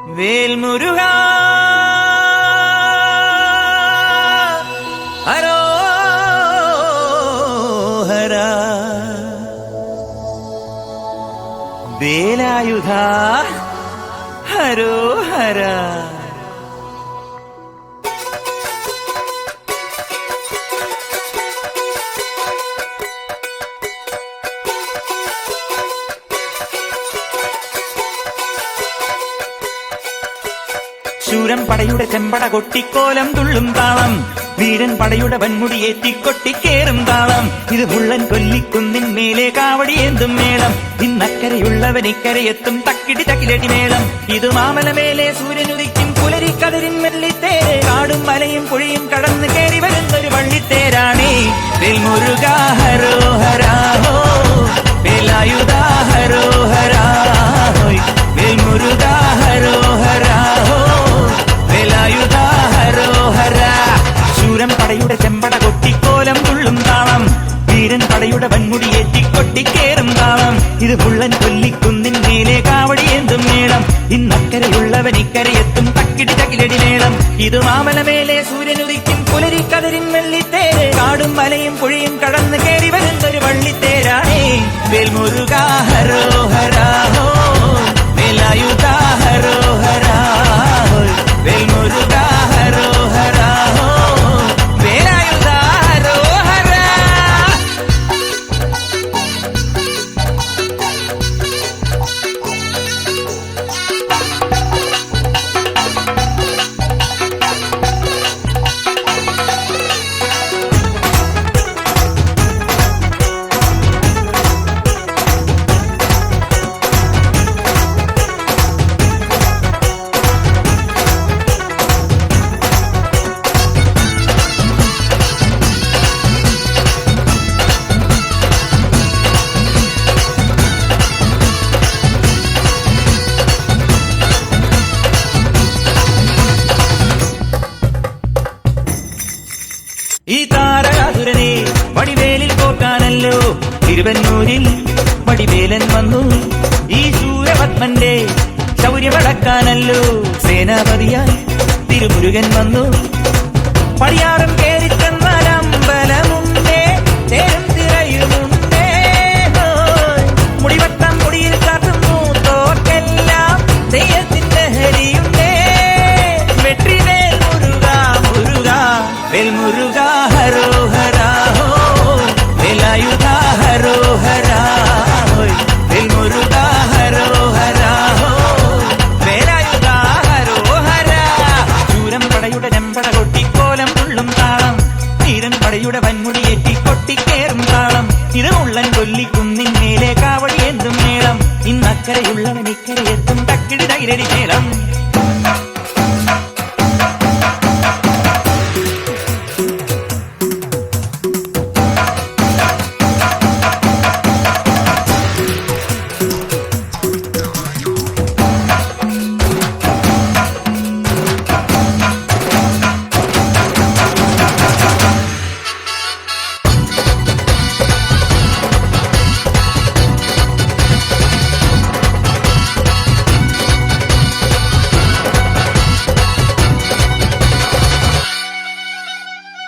വേൽമുരുകാ ഹരോഹരാ വേലായുധാ ഹരോഹരാ. ശൂരൻ പടയുടെ ചെമ്പട കൊട്ടിക്കോലം തുള്ളും താളം, വീരൻ പടയുടെ വൻമുടിയേറ്റിക്കൊട്ടിക്കേറും താളം. ഇത് മുള്ളൻ കൊല്ലിക്കുന്നിൻ മേലെ കാവടിയേന്തും മേളം. ഇന്നക്കരയുള്ളവൻ ഇക്കരയെത്തും തക്കിടി തകിലടി മേളം. ഇത് മാമലമേലെ സൂര്യനുദിക്കും പുലരിക്കതിരിൻ വെള്ളിത്തേര്. കാടും മലയും പുഴയും കടന്ന് കയറി വരുന്നൊരു വള്ളിത്തേരാണേ. വേൽമുരുകാ ഹരോഹരാ ഹോ, വേലായുധാ ഹരോഹരാ ഹോയ്, വേൽമുരുകാ ഹരോഹരാ ഹോ, വേലായുധാ ഹരോഹരാ. ശൂരൻ പടയുടെ ചെമ്പട കൊട്ടിക്കോലം തുള്ളും താളം, വീരൻ പടയുടെ വൻമുടിയേറ്റിക്കൊട്ടിക്കേറും താളം. ഇത് പുള്ളൻ കൊല്ലിക്കുന്നിൻ മേലെ കാവടിയേന്തും മേളം. ഇന്നക്കരയുള്ളവൻ ഇക്കരയെത്തും തക്കിടി തകിലടി മേളം. ഇത് മാമലമേലെ സൂര്യനുദിക്കും പുലരിക്കതിരിൻ വെള്ളിത്തേര്. കാടും മലയും പുഴയും കടന്ന് കയറി വരുന്നൊരു വള്ളിത്തേരാണേ. വേൽമുരുകാ ഹരോഹരാ ഹോ, വേലായുധാ ഹരോഹരാ ഹോയ്, വേൽമുരുകാ ഹരോഹരാ ഹോ, വേലായുധാ ഹരോഹരാ. ഈ താരകാസുരനെ വടിവേലിൽ പോക്കാനല്ലോ തിരുവന്നൂരിൽ വടിവേലൻ വന്നു. ഈ ശൂരപത്മന്റെ ശൗര്യമടക്കാനല്ലോ സേനാപതിയായി തിരുമുരുകൻ വന്നു. പടിയാറും കേറിച്ചെന്നാൽ അമ്പലമുണ്ടേ, തേരും തിരയുമുണ്ടേ. മുടിവട്ടം മുടിയിൽ കാട്ടുന്നു തോക്കെല്ലാം തെയ്യത്തിന്റെ ഹരിയുണ്ടേ. വെട്രിവേൽ മുരുകാ മുരുകാ, വേൽമുരുകാ ഹരോഹരാ ഹോ, വേലായുധാ ഹരോഹരാ ഹോയ്, വേൽമുരുകാ ഹരോഹരാ ഹോ, വേലായുധാ ഹരോഹരാ. ശൂരൻ പടയുടെ ചെമ്പട കൊട്ടിക്കോലം തുള്ളും താളം, വീരൻ പടയുടെ വൻമുടിയേറ്റിക്കൊട്ടിക്കേറും താളം. ഇത് ഉള്ളൻ കൊല്ലിക്കുന്നിൻ മേലെ കാവടിയേന്തും മേളം. ഇന്നക്കരയുള്ളവൻ ഇക്കരയെത്തും തക്കിടി തകിലടി മേളം.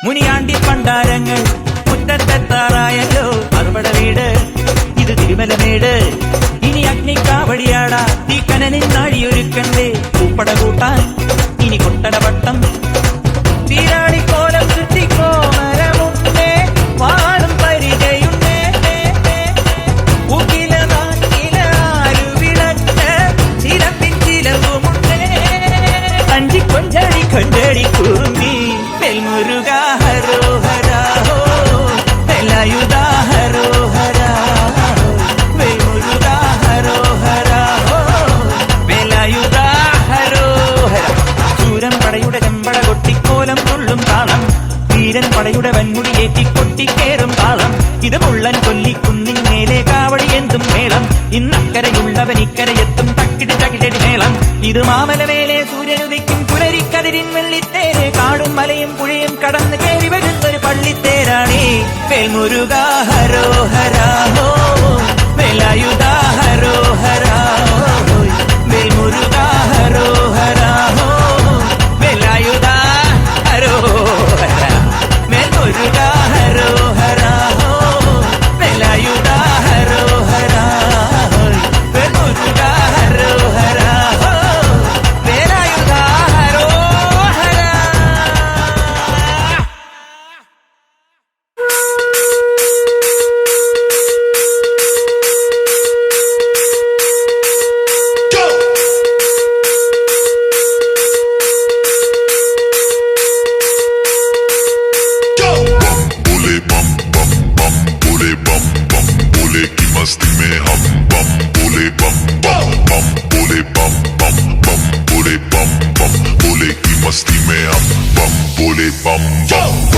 മുനിയാണ്ടി പണ്ടാരങ്ങൾ മുറ്റത്തെത്താറായല്ലോ. അറുപട വീട് ഇത് തിരുമലമേട്. ഇനി അഗ്നിക്കാവടിയാടാ തീക്കനനിൻ നാഴിയൊരുക്കണ്ടേ. പൂപ്പട കൂട്ടാൻ ഇനി കൊട്ടടപട്ടം. തീരാളിക്കോലം ചുറ്റിക്കോമരമുണ്ടേ, വാളും പരിചയുണ്ടേ. പൂക്കില നാക്കില ആരുവിളക്ക് ചിലപ്പിൻ ചിലവുമുണ്ടേ. അഞ്ചി കൊഞ്ചടി കൊഞ്ചടി കുറുമ്പി. വേൽമുരുകാ ഹരോഹരാ ഹോ, വേലായുധാ ഹരോഹരാ ഹോ, വേൽമുരുകാ ഹരോഹരാ ഹോ, വേലായുധാ ഹരോഹരാ. ശൂരൻ പടയുടെ ചെമ്പട കൊട്ടിക്കോലം തുള്ളും താളം, വീരൻ പടയുടെ വൻമുടിയേറ്റിക്കൊട്ടിക്കേറും താളം. ഇത് മുള്ളൻ കൊല്ലിക്കുന്നിൻ മേലെ കാവടിയേന്തും മേളം. ഇന്നക്കരയുള്ളവൻ ഇക്കരയെത്തും തക്കിടി തകിലടി മേളം. ഇത് മാമലമേലെ സൂര്യനുദിക്കും പുലരിക്കതിരിൻ വെള്ളിത്തേര്. കാടും മലയും പുഴയും കടന്ന് കയറി വരുന്നൊരു പള്ളിത്തേരാണേ. വേൽമുരുകാ ഹരോഹരാ ഹോ, വേലായുധാ ഹരോഹരാ ഹോയ്, വേൽമുരുകാ ഹരോഹരാ.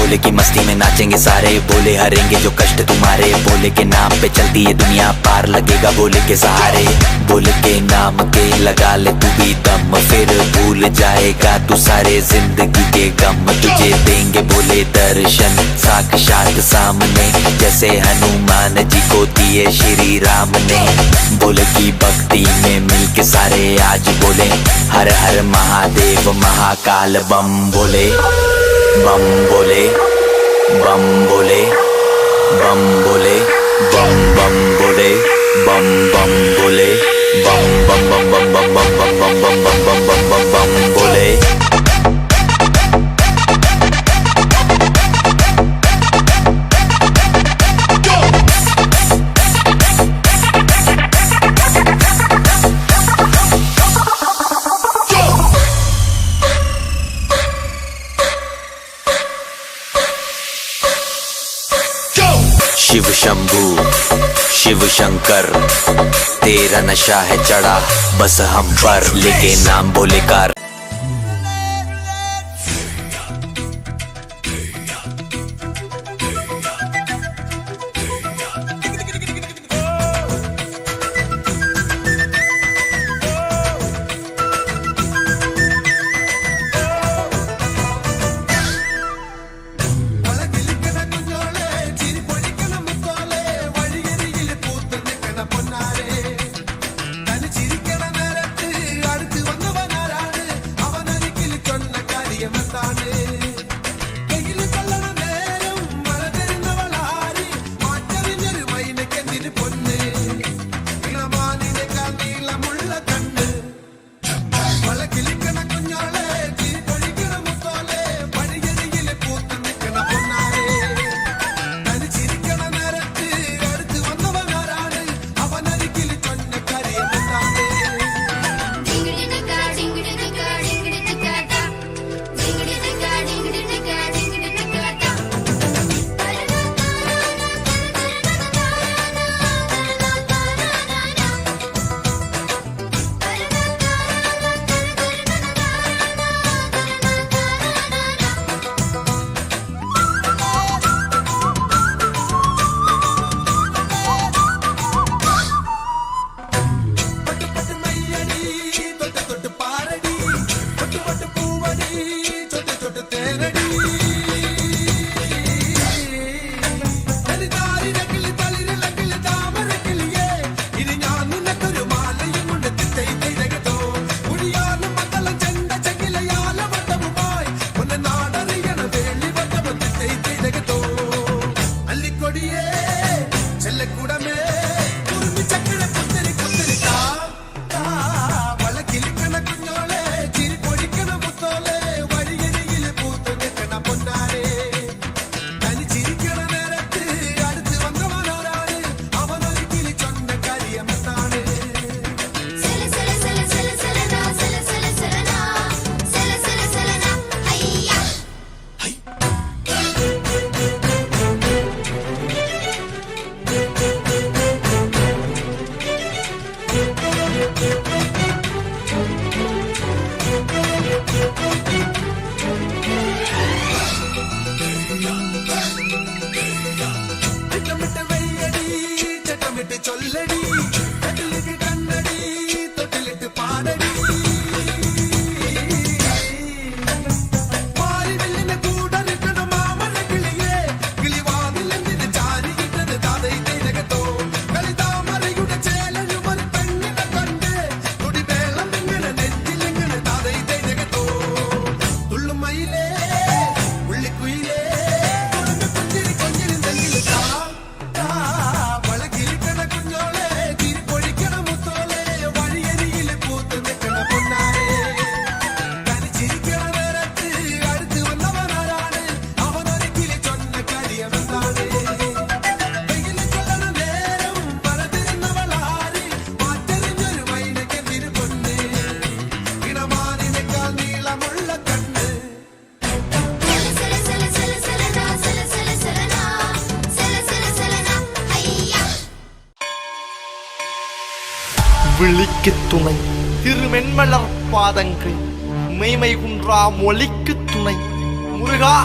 भोले की मस्ती में नाचेंगे सारे, बोले हरेंगे जो कष्ट तुम्हारे, भोले के नाम पे चलती है दुनिया, पार लगेगा भोले के सहारे। भोले के नाम के लगा ले तू भी दम, फिर भूल जाएगा तू सारे जिंदगी के गम। तुझे देंगे भोले दर्शन साक्षात सामने, जैसे हनुमान जी को दिए श्री राम ने। भोले की भक्ति में मिलके सारे आज बोले, हर हर महादेव महाकाल बम भोले, बम भोले, बम भोले, बम भोले, बम बम भोले, बम बम भोले, बम बम बम बम बम बम बम बम बम बम बम बम बम बम भोले। शिव शंभू शिव शंकर, तेरा नशा है चढ़ा बस हम पर, लेके नाम भोले का। விழிக்கு துணை திருமென்மலர் பாதங்கள் மெய்மை குன்றா மொழிக்கு துணை முருகா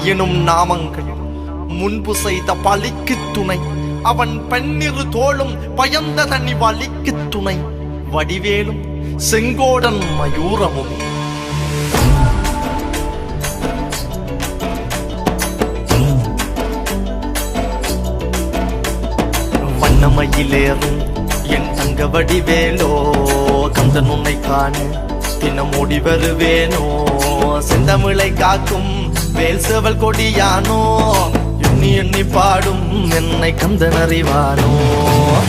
எனும் நாமங்கள் முன்பு செய்த பழிக்கு துணை அவன் பன்னிரு தோளும் பயந்த தனி வலிக்கு துணை வடிவேலும் செங்கோடன் மயூரமும் வண்ணமயிலேறும் என் தங்க வடிவேலோ கந்தன் உன்னை காண தினம் ஓடி வருவேனோ செந்தமிழை காக்கும் வேல் சேவல் கொடியானோ எண்ணி எண்ணி பாடும் என்னை கந்தன் அறிவானோ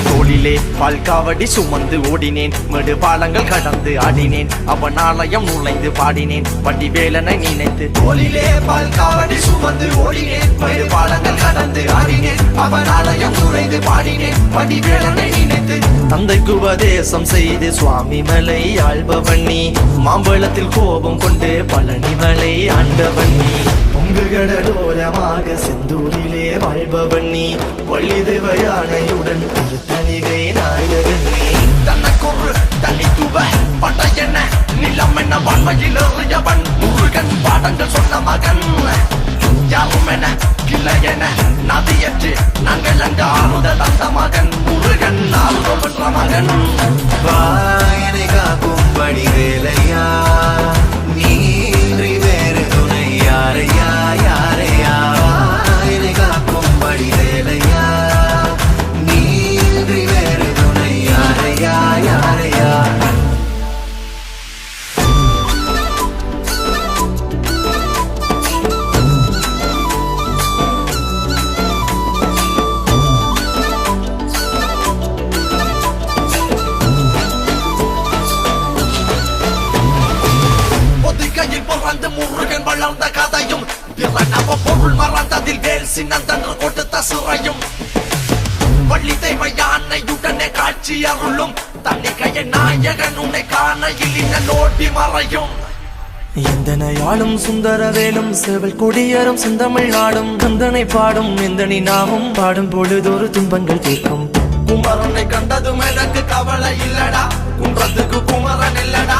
தோளிலே பால்காவடி சுமந்து ஓடினேன் மேடு பாலங்கள் கடந்து ஆடினேன் அவன் ஆலயம் நுழைந்து பாடினேன் வடிவேலனை நினைத்து தோளிலே பால்காவடி சுமந்து ஓடினேன் மேடு பாலங்கள் கடந்து ஆடினேன் அவன் ஆலயம் நுழைந்து பாடினேன் வடிவேலனை நினைத்து தந்தைக்கு உபதேசம் செய்து சுவாமி மலை ஆள்பவன் நீ மாம்பழத்தில் கோபம் கொண்டு பழனி மலை ஆண்டவன் நீ பொங்கு கடலோரமாக செந்தூரிலே வாழ்பவன் நீ வள்ளி தேவயானையுடன் திருத்தணிகை நாயகன் நீ தனக்கொரு தனித்துவ படையென நிலம் என வாழ்வையில் எறியவன் முருகன் பாடங்கள் சொன்ன மகன் யாரும் என கிளை என நதியற்று நாங்கள் அங்க ஆறுத தந்த மகன் முருகன் ஆறுதல் என்ற மகன் வாயனை காக்கும் வடிவேலையா நீன்றி வேறு துணை யாரையா யாரையா வாயனை காக்கும் வடிவேலையா நீன்றி வேறு துணை யாரையா யாரையா பிறந்து முருகன் வளர்ந்த கதையும் பிறனவ பொருள் மறந்ததில் வேல் சின்னந்தன்று கொடுத்த சிறையும் வள்ளி தெய்வ யானையுடனே காட்சி அருளும் தன்னிகைய நாயகன் உன்னை காணையில் இன்ன நோட்டி மறையும் எந்தனையாளும் சுந்தரவேலும் சேவல் கொடியரும் செந்தமிழ் நாடும் கந்தனை பாடும் எந்தனி நாமும் பாடும் பொழுதொரு துன்பங்கள் தீர்க்கும் குமரனை கண்டதும் எனக்கு கவலை இல்லடா குன்றத்துக்கு குமரன் இல்லடா